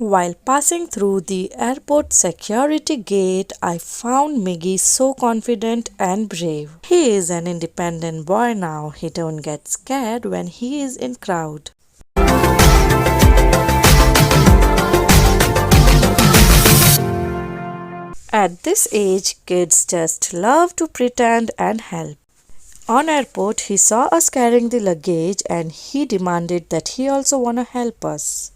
While passing through the airport security gate, I found Miggy so confident and brave. He is an independent boy now. He don't get scared when he is in crowd. At this age, kids just love to pretend and help. On airport, he saw us carrying the luggage and he demanded that he also wanna help us.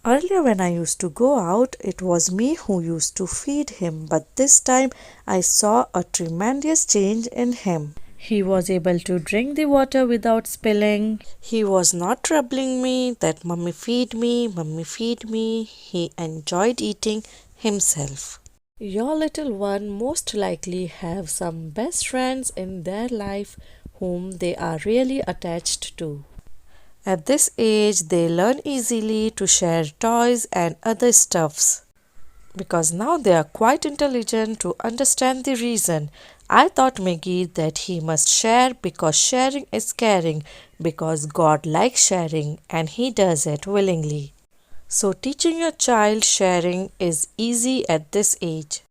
Earlier when I used to go out, it was me who used to feed him, but this time I saw a tremendous change in him. He was able to drink the water without spilling. He was not troubling me that mummy feed me, mummy feed me. He enjoyed eating himself. Your little one most likely have some best friends in their life whom they are really attached to. At this age, they learn easily to share toys and other stuffs. Because now they are quite intelligent to understand the reason. I taught Miggy that he must share because sharing is caring, because God likes sharing and he does it willingly. So teaching your child sharing is easy at this age.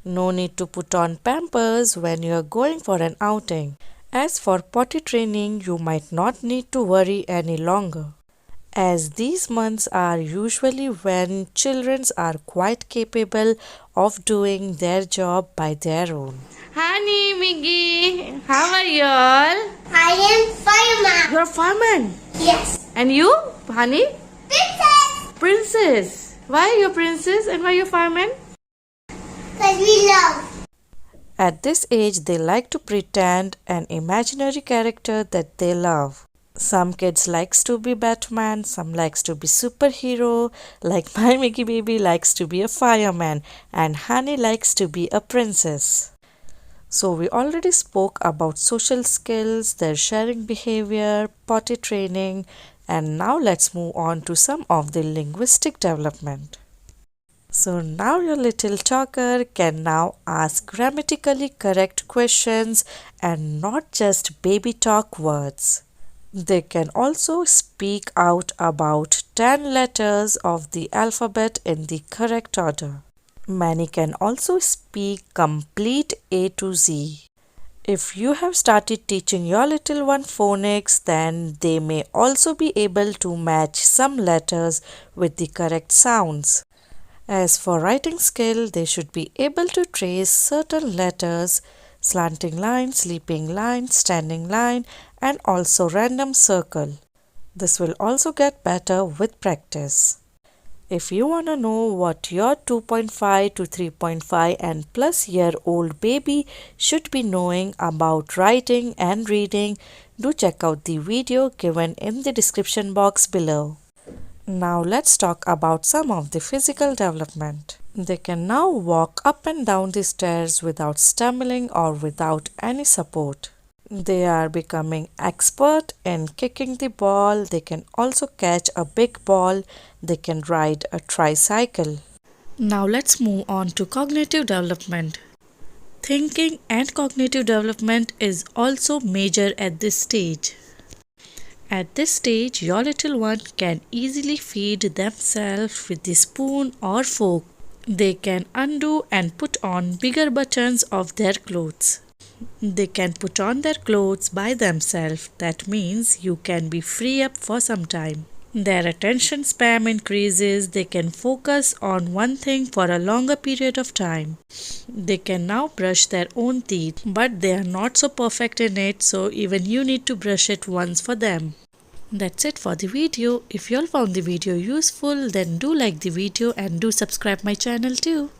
No need to put on pampers when you are going for an outing. As for potty training, you might not need to worry any longer, as these months are usually when children are quite capable of doing their job by their own. Honey, Miggy, how are you all? I am fireman. You're a fireman? Yes. And you, honey? Princess. Princess. Why are you a princess and why are you a fireman? Because we love. At this age, they like to pretend an imaginary character that they love. Some kids likes to be Batman, some likes to be superhero, like my Miggy baby likes to be a fireman, and Honey likes to be a princess. So we already spoke about social skills, their sharing behavior, potty training, and now let's move on to some of the linguistic development. So now your little talker can now ask grammatically correct questions and not just baby talk words. They can also speak out about 10 letters of the alphabet in the correct order. Many can also speak complete A to Z. If you have started teaching your little one phonics, then they may also be able to match some letters with the correct sounds. As for writing skill, they should be able to trace certain letters, slanting line, sleeping line, standing line, and also random circle. This will also get better with practice. If you want to know what your 2.5 to 3.5 and plus year old baby should be knowing about writing and reading, do check out the video given in the description box below. Now let's talk about some of the physical development. They can now walk up and down the stairs without stumbling or without any support. They are becoming expert in kicking the ball. They can also catch a big ball. They can ride a tricycle. Now let's move on to cognitive development. Thinking and cognitive development is also major at this stage. At this stage, your little one can easily feed themselves with the spoon or fork. They can undo and put on bigger buttons of their clothes. They can put on their clothes by themselves. That means you can be free up for some time. Their attention span increases. They can focus on one thing for a longer period of time. They can now brush their own teeth, but they are not so perfect in it, so even you need to brush it once for them. That's it for the video. If you all found the video useful, then do like the video and do subscribe my channel too.